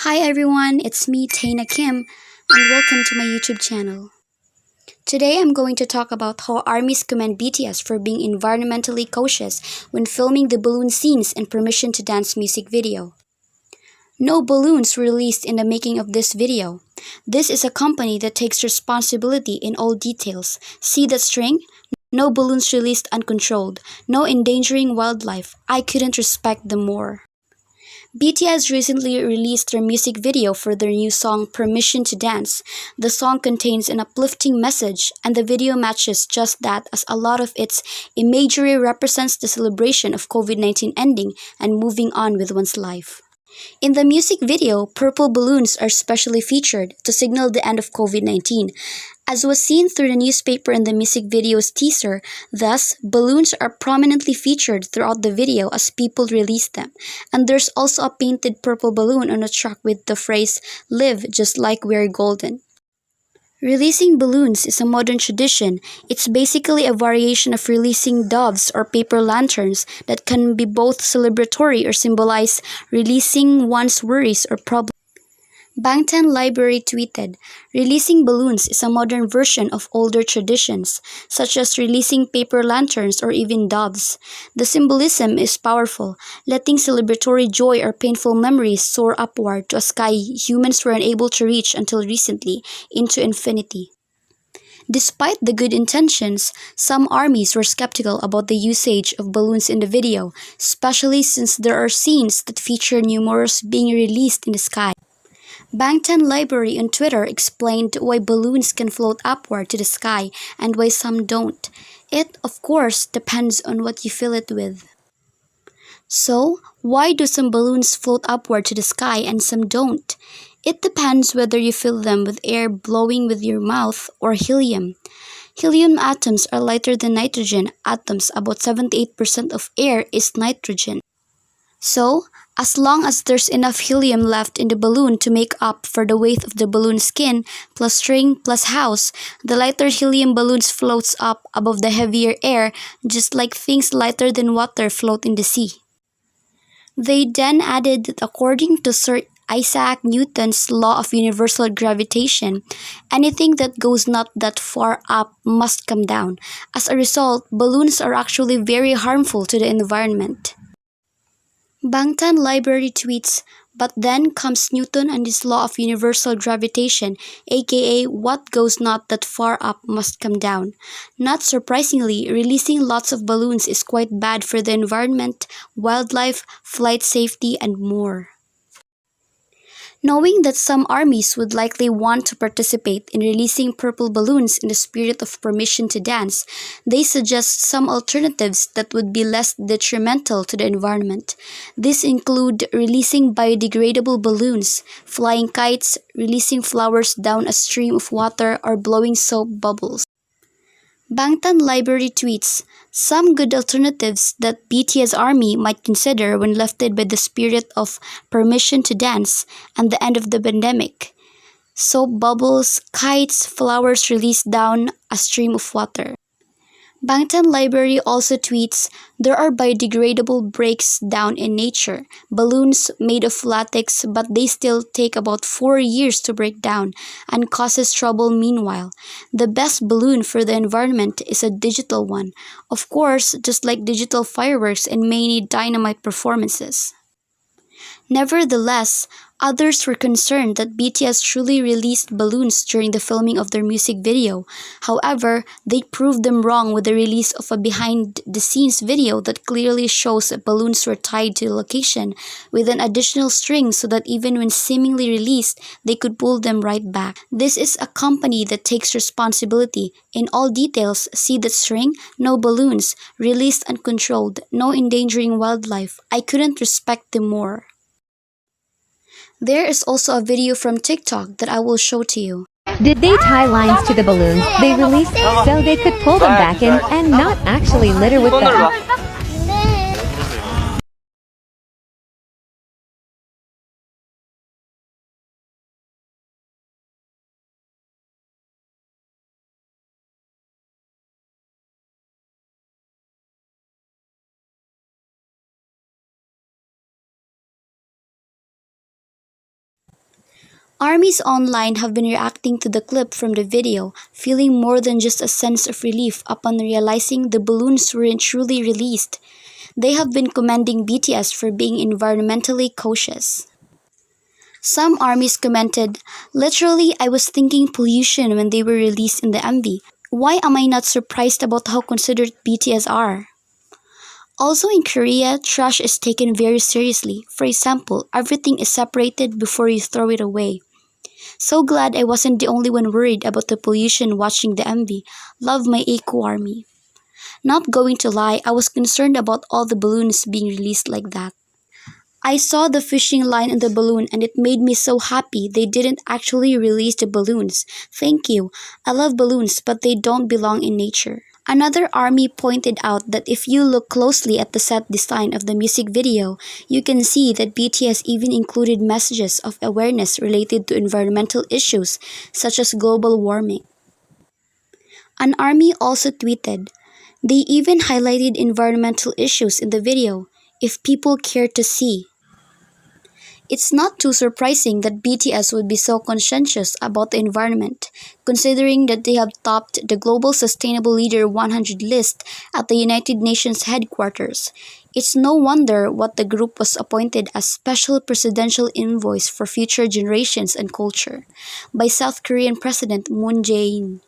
Hi everyone, it's me, Taina Kim, and welcome to my YouTube channel. Today I'm going to talk about how armies commend BTS for being environmentally cautious when filming the balloon scenes and Permission to Dance music video. No balloons were released in the making of this video. This is a company that takes responsibility in all details. See that string? No balloons released uncontrolled. No endangering wildlife. I couldn't respect them more. BTS recently released their music video for their new song Permission to Dance. The song contains an uplifting message, and the video matches just that, as a lot of its imagery represents the celebration of COVID-19 ending and moving on with one's life. In the music video, purple balloons are specially featured to signal the end of COVID-19. As was seen through the newspaper and the music video's teaser, thus, balloons are prominently featured throughout the video as people release them. And there's also a painted purple balloon on the truck with the phrase, "Live just like we're golden." Releasing balloons is a modern tradition. It's basically a variation of releasing doves or paper lanterns that can be both celebratory or symbolize releasing one's worries or problems. Bangtan Library tweeted, "Releasing balloons is a modern version of older traditions, such as releasing paper lanterns or even doves. The symbolism is powerful, letting celebratory joy or painful memories soar upward to a sky humans were unable to reach until recently, into infinity." Despite the good intentions, some armies were skeptical about the usage of balloons in the video, especially since there are scenes that feature numerous being released in the sky. Bangtan Library on Twitter explained why balloons can float upward to the sky and why some don't. It, of course, depends on what you fill it with. So, why do some balloons float upward to the sky and some don't? It depends whether you fill them with air blowing with your mouth or helium. Helium atoms are lighter than nitrogen atoms. About 78% of air is nitrogen. So, as long as there's enough helium left in the balloon to make up for the weight of the balloon skin, plus string, plus house, the lighter helium balloons floats up above the heavier air, just like things lighter than water float in the sea. They then added that according to Sir Isaac Newton's law of universal gravitation, anything that goes not that far up must come down. As a result, balloons are actually very harmful to the environment. Bangtan Library tweets, "But then comes Newton and his law of universal gravitation, aka what goes not that far up must come down." Not surprisingly, releasing lots of balloons is quite bad for the environment, wildlife, flight safety, and more. Knowing that some armies would likely want to participate in releasing purple balloons in the spirit of Permission to Dance, they suggest some alternatives that would be less detrimental to the environment. These include releasing biodegradable balloons, flying kites, releasing flowers down a stream of water, or blowing soap bubbles. Bangtan Library tweets, "Some good alternatives that BTS Army might consider when lifted by the spirit of Permission to Dance and the end of the pandemic. Soap bubbles, kites, flowers released down a stream of water." Bangtan Library also tweets, "There are biodegradable breaks down in nature, balloons made of latex, but they still take about 4 years to break down and causes trouble meanwhile. The best balloon for the environment is a digital one, of course, just like digital fireworks and many dynamite performances." Nevertheless, others were concerned that BTS truly released balloons during the filming of their music video. However, they proved them wrong with the release of a behind-the-scenes video that clearly shows that balloons were tied to the location with an additional string so that even when seemingly released, they could pull them right back. This is a company that takes responsibility. In all details, see that string? No balloons, released uncontrolled, no endangering wildlife. I couldn't respect them more. There is also a video from TikTok that I will show to you. Did they tie lines to the balloons they released so they could pull them back in and not actually litter with them? Armies online have been reacting to the clip from the video, feeling more than just a sense of relief upon realizing the balloons weren't truly released. They have been commending BTS for being environmentally cautious. Some armies commented, "Literally, I was thinking pollution when they were released in the MV. Why am I not surprised about how considerate BTS are?" Also in Korea, trash is taken very seriously. For example, everything is separated before you throw it away. So glad I wasn't the only one worried about the pollution watching the MV. Love my eco army. Not going to lie, I was concerned about all the balloons being released like that. I saw the fishing line in the balloon and it made me so happy they didn't actually release the balloons. Thank you. I love balloons, but they don't belong in nature. Another army pointed out that if you look closely at the set design of the music video, you can see that BTS even included messages of awareness related to environmental issues such as global warming. An army also tweeted, "They even highlighted environmental issues in the video, if people care to see." It's not too surprising that BTS would be so conscientious about the environment, considering that they have topped the Global Sustainable Leader 100 list at the United Nations headquarters. It's no wonder what the group was appointed as Special Presidential Envoys for Future Generations and Culture by South Korean President Moon Jae-in.